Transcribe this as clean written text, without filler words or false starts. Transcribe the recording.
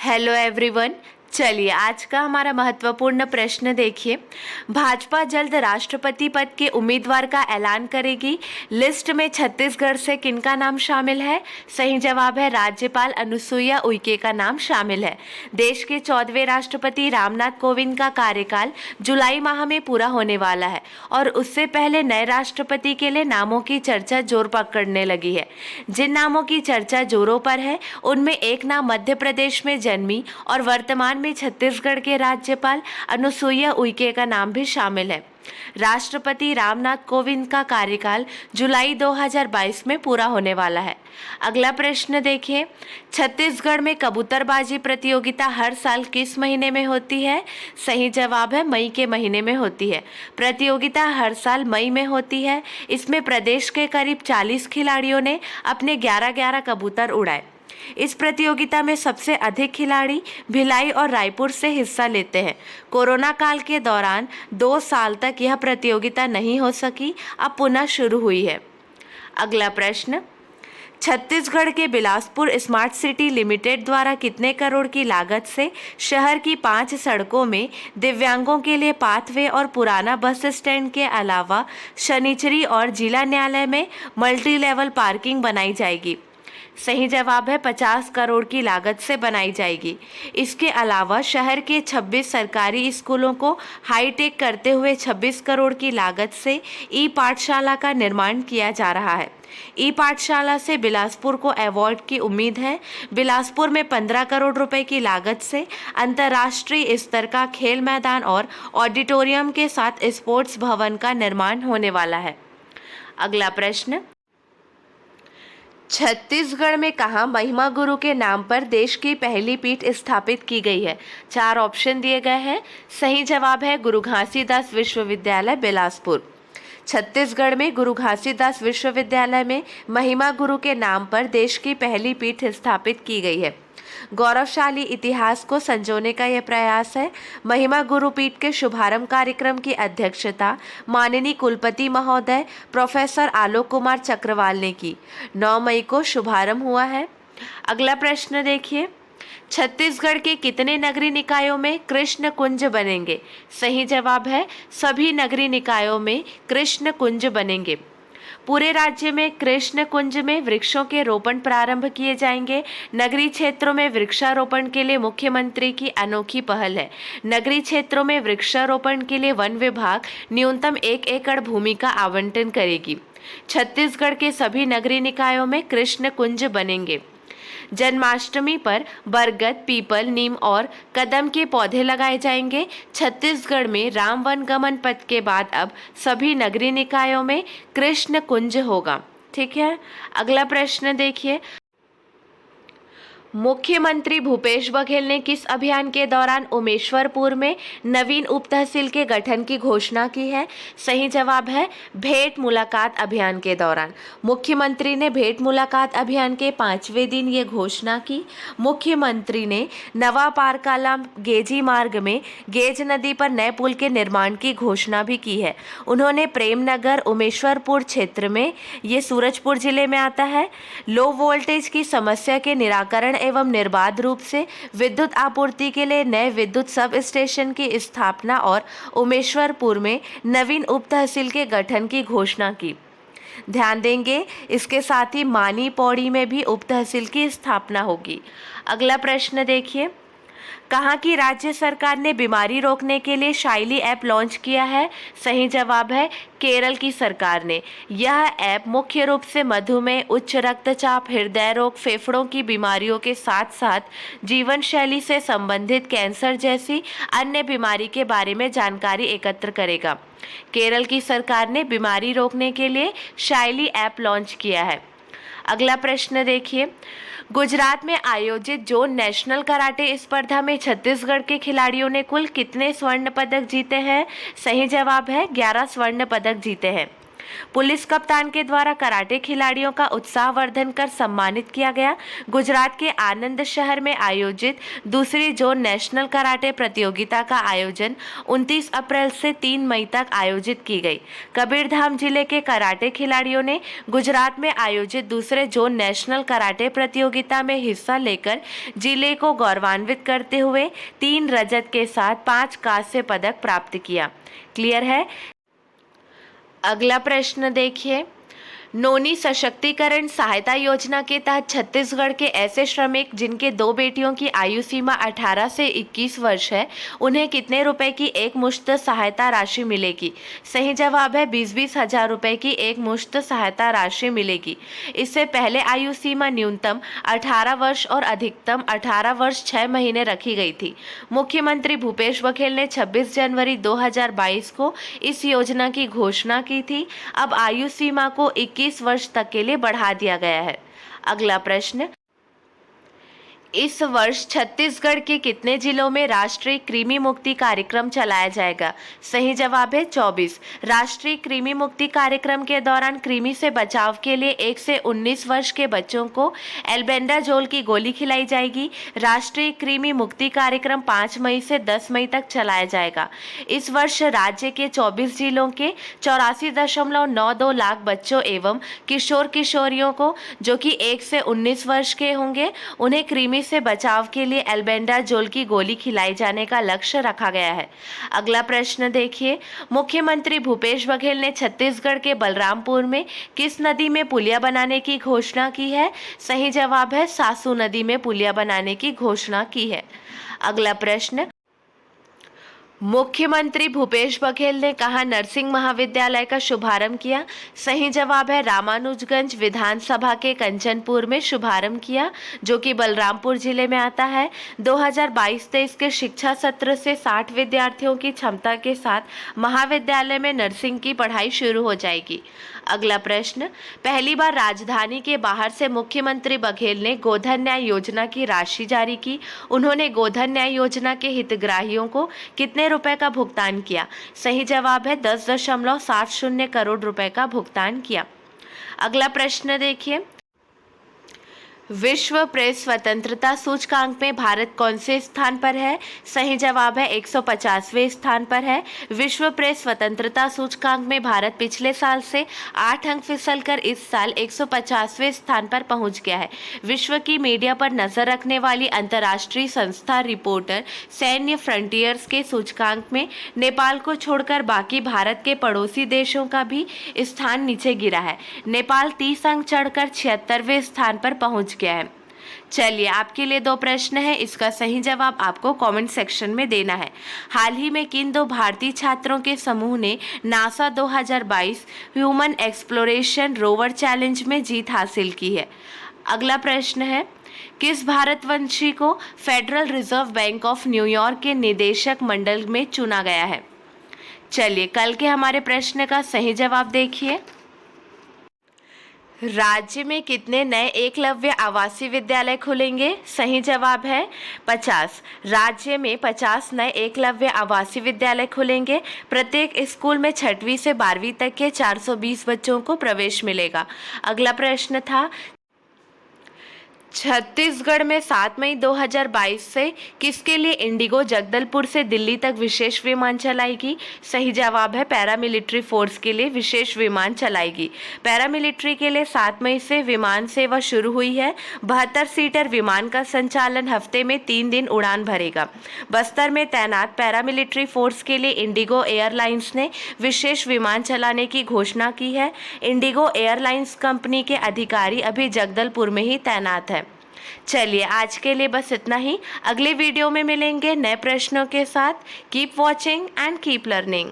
Hello everyone. चलिए आज का हमारा महत्वपूर्ण प्रश्न देखिए। भाजपा जल्द राष्ट्रपति पद के उम्मीदवार का ऐलान करेगी। लिस्ट में छत्तीसगढ़ से किनका नाम शामिल है? सही जवाब है राज्यपाल अनुसुईया उइके का नाम शामिल है। देश के 14वें राष्ट्रपति रामनाथ कोविंद का कार्यकाल जुलाई माह में पूरा होने वाला है और उससे पहले नए राष्ट्रपति के लिए नामों की चर्चा जोर पकड़ने लगी है। जिन नामों की चर्चा जोरों पर है उनमें एक नाम मध्य प्रदेश में जन्मी और वर्तमान में छत्तीसगढ़ के राज्यपाल अनुसुईया उइके का नाम भी शामिल है। राष्ट्रपति रामनाथ कोविंद का कार्यकाल जुलाई 2022 में पूरा होने वाला है। अगला प्रश्न देखिए। छत्तीसगढ़ में कबूतरबाजी प्रतियोगिता हर साल किस महीने में होती है? सही जवाब है मई के महीने में होती है। प्रतियोगिता हर साल मई में होती है। इसमें प्रदेश के करीब 40 खिलाड़ियों ने अपने 11-11 कबूतर उड़ाए। इस प्रतियोगिता में सबसे अधिक खिलाड़ी भिलाई और रायपुर से हिस्सा लेते हैं। कोरोना काल के दौरान 2 साल तक यह प्रतियोगिता नहीं हो सकी, अब पुनः शुरू हुई है। अगला प्रश्न। छत्तीसगढ़ के बिलासपुर स्मार्ट सिटी लिमिटेड द्वारा कितने करोड़ की लागत से शहर की 5 सड़कों में दिव्यांगों के लिए पाथवे और पुराना बस स्टैंड के अलावा शनिचरी और जिला न्यायालय में मल्टी लेवल पार्किंग बनाई जाएगी? सही जवाब है 50 करोड़ की लागत से बनाई जाएगी। इसके अलावा शहर के 26 सरकारी स्कूलों को हाईटेक करते हुए 26 करोड़ की लागत से ई पाठशाला का निर्माण किया जा रहा है। ई पाठशाला से बिलासपुर को अवार्ड की उम्मीद है। बिलासपुर में 15 करोड़ रुपए की लागत से अंतर्राष्ट्रीय स्तर का खेल मैदान और ऑडिटोरियम के साथ स्पोर्ट्स भवन का निर्माण होने वाला है। अगला प्रश्न। छत्तीसगढ़ में कहाँ महिमा गुरु के नाम पर देश की पहली पीठ स्थापित की गई है? 4 ऑप्शन दिए गए हैं। सही जवाब है गुरु घासीदास विश्वविद्यालय बिलासपुर। छत्तीसगढ़ में गुरु घासीदास विश्वविद्यालय में महिमा गुरु के नाम पर देश की पहली पीठ स्थापित की गई है। गौरवशाली इतिहास को संजोने का यह प्रयास है। महिमा गुरुपीठ के शुभारंभ कार्यक्रम की अध्यक्षता माननीय कुलपति महोदय प्रोफेसर आलोक कुमार चक्रवाल ने की। 9 मई को शुभारंभ हुआ है। अगला प्रश्न देखिए। छत्तीसगढ़ के कितने नगरीय निकायों में कृष्ण कुंज बनेंगे? सही जवाब है सभी नगरीय निकायों में कृष्ण कुंज बनेंगे। पूरे राज्य में कृष्ण कुंज में वृक्षों के रोपण प्रारंभ किए जाएंगे। नगरीय क्षेत्रों में वृक्षारोपण के लिए मुख्यमंत्री की अनोखी पहल है। नगरीय क्षेत्रों में वृक्षारोपण के लिए वन विभाग न्यूनतम 1 एकड़ भूमि का आवंटन करेगी। छत्तीसगढ़ के सभी नगरीय निकायों में कृष्ण कुंज बनेंगे। जन्माष्टमी पर बरगद, पीपल, नीम और कदम के पौधे लगाए जाएंगे। छत्तीसगढ़ में राम वन गमन पथ के बाद अब सभी नगरीय निकायों में कृष्ण कुंज होगा। ठीक है। अगला प्रश्न देखिए। मुख्यमंत्री भूपेश बघेल ने किस अभियान के दौरान उमेश्वरपुर में नवीन उप तहसील के गठन की घोषणा की है? सही जवाब है भेंट मुलाकात अभियान के दौरान। मुख्यमंत्री ने भेंट मुलाकात अभियान के 5वें दिन ये घोषणा की। मुख्यमंत्री ने नवा पारकाला गेजी मार्ग में गेज नदी पर नए पुल के निर्माण की घोषणा भी की है। उन्होंने प्रेमनगर उमेश्वरपुर क्षेत्र में, ये सूरजपुर जिले में आता है, लो वोल्टेज की समस्या के निराकरण एवं निर्बाध रूप से विद्युत आपूर्ति के लिए नए विद्युत सब स्टेशन की स्थापना और उमेश्वरपुर में नवीन उप तहसील के गठन की घोषणा की। ध्यान देंगे इसके साथ ही मानी पौड़ी में भी उप तहसील की स्थापना होगी। अगला प्रश्न देखिए। कहाँ की राज्य सरकार ने बीमारी रोकने के लिए शाइली ऐप लॉन्च किया है? सही जवाब है केरल की सरकार ने। यह ऐप मुख्य रूप से मधुमेह, उच्च रक्तचाप, हृदय रोग, फेफड़ों की बीमारियों के साथ साथ जीवन शैली से संबंधित कैंसर जैसी अन्य बीमारी के बारे में जानकारी एकत्र करेगा। केरल की सरकार ने बीमारी रोकने के लिए शाइली ऐप लॉन्च किया है। अगला प्रश्न देखिए। गुजरात में आयोजित जोन नेशनल कराटे स्पर्धा में छत्तीसगढ़ के खिलाड़ियों ने कुल कितने स्वर्ण पदक जीते हैं? सही जवाब है 11 स्वर्ण पदक जीते हैं। पुलिस कप्तान के द्वारा कराटे खिलाड़ियों का उत्साहवर्धन कर सम्मानित किया गया। गुजरात के आनंद शहर में आयोजित दूसरी जोन नेशनल कराटे प्रतियोगिता का आयोजन 29 अप्रैल से 3 मई तक आयोजित की गई। कबीरधाम जिले के कराटे खिलाड़ियों ने गुजरात में आयोजित दूसरे जोन नेशनल कराटे प्रतियोगिता में हिस्सा लेकर जिले को गौरवान्वित करते हुए 3 रजत के साथ 5 कांस्य पदक प्राप्त किया। क्लियर है। अगला प्रश्न देखिए, नोनी सशक्तिकरण सहायता योजना के तहत छत्तीसगढ़ के ऐसे श्रमिक जिनके 2 बेटियों की आयु सीमा 18 से 21 वर्ष है, उन्हें कितने रुपए की एक मुश्त सहायता राशि मिलेगी? सही जवाब है 20-20 हजार रुपए की एक मुश्त सहायता राशि मिलेगी। इससे पहले आयु सीमा न्यूनतम 18 वर्ष और अधिकतम 18 वर्ष 6 महीने रखी गई थी। मुख्यमंत्री भूपेश बघेल ने 26 जनवरी 2022 को इस योजना की घोषणा की थी। अब आयु सीमा को 21 वर्ष तक के लिए बढ़ा दिया गया है। अगला प्रश्न, इस वर्ष छत्तीसगढ़ के कितने जिलों में राष्ट्रीय कृमि मुक्ति कार्यक्रम चलाया जाएगा? सही जवाब है 24। राष्ट्रीय कृमि मुक्ति कार्यक्रम के दौरान कृमि से बचाव के लिए 1 से 19 वर्ष के बच्चों को एल्बेंडाजोल की गोली खिलाई जाएगी। राष्ट्रीय कृमि मुक्ति कार्यक्रम 5 मई से 10 मई तक चलाया जाएगा। इस वर्ष राज्य के 24 जिलों के 84.92 लाख बच्चों एवं किशोर किशोरियों को, जो कि 1 से 19 वर्ष के होंगे, उन्हें कृमि से बचाव के लिए एल्बेंडाजोल की गोली खिलाई जाने का लक्ष्य रखा गया है। अगला प्रश्न देखिए, मुख्यमंत्री भूपेश बघेल ने छत्तीसगढ़ के बलरामपुर में किस नदी में पुलिया बनाने की घोषणा की है? सही जवाब है सासू नदी में पुलिया बनाने की घोषणा की है। अगला प्रश्न, मुख्यमंत्री भूपेश बघेल ने कहा नर्सिंग महाविद्यालय का शुभारंभ किया? सही जवाब है रामानुजगंज विधानसभा के कंचनपुर में शुभारंभ किया, जो कि बलरामपुर जिले में आता है। 2022-23 के शिक्षा सत्र से 60 विद्यार्थियों की क्षमता के साथ महाविद्यालय में नर्सिंग की पढ़ाई शुरू हो जाएगी। अगला प्रश्न, पहली बार राजधानी के बाहर से मुख्यमंत्री बघेल ने गोधन न्याय योजना की राशि जारी की। उन्होंने गोधन न्याय योजना के हितग्राहियों को कितने रुपए का भुगतान किया? सही जवाब है 10.70 करोड़ रुपए का भुगतान किया। अगला प्रश्न देखिए, विश्व प्रेस स्वतंत्रता सूचकांक में भारत कौन से स्थान पर है? सही जवाब है 150वें स्थान पर है। विश्व प्रेस स्वतंत्रता सूचकांक में भारत पिछले साल से 8 अंक फिसलकर इस साल 150वें स्थान पर पहुंच गया है। विश्व की मीडिया पर नजर रखने वाली अंतर्राष्ट्रीय संस्था रिपोर्टर सैन्य फ्रंटियर्स के सूचकांक में नेपाल को छोड़कर बाकी भारत के पड़ोसी देशों का भी स्थान नीचे गिरा है। नेपाल 30 अंक चढ़कर 76वें स्थान पर पहुंच गया है। चलिए, आपके लिए 2 प्रश्न है, इसका सही जवाब आपको कमेंट सेक्शन में देना है। हाल ही में किन 2 भारतीय छात्रों के समूह ने NASA 2022 human exploration rover challenge में जीत हासिल की है? अगला प्रश्न है, किस भारतवंशी को federal reserve bank of New York के निदेशक मंडल में चुना गया है? चलिए, कल के हमारे प्रश्न का सही जवाब देखिए। राज्य में कितने नए एकलव्य आवासीय विद्यालय खुलेंगे? सही जवाब है 50। राज्य में 50 नए एकलव्य आवासीय विद्यालय खुलेंगे। प्रत्येक स्कूल में 6वीं से 12वीं तक के 420 बच्चों को प्रवेश मिलेगा। अगला प्रश्न था, छत्तीसगढ़ में 7 मई 2022 से किसके लिए इंडिगो जगदलपुर से दिल्ली तक विशेष विमान चलाएगी? सही जवाब है पैरामिलिट्री फोर्स के लिए विशेष विमान चलाएगी। पैरामिलिट्री के लिए 7 मई से विमान सेवा शुरू हुई है। 72 सीटर विमान का संचालन हफ्ते में 3 दिन उड़ान भरेगा। बस्तर में तैनात पैरामिलिट्री फोर्स के लिए इंडिगो एयरलाइंस ने विशेष विमान चलाने की घोषणा की है। इंडिगो एयरलाइंस कंपनी के अधिकारी अभी जगदलपुर में ही तैनात है। चलिए, आज के लिए बस इतना ही। अगले वीडियो में मिलेंगे नए प्रश्नों के साथ। Keep watching and keep learning.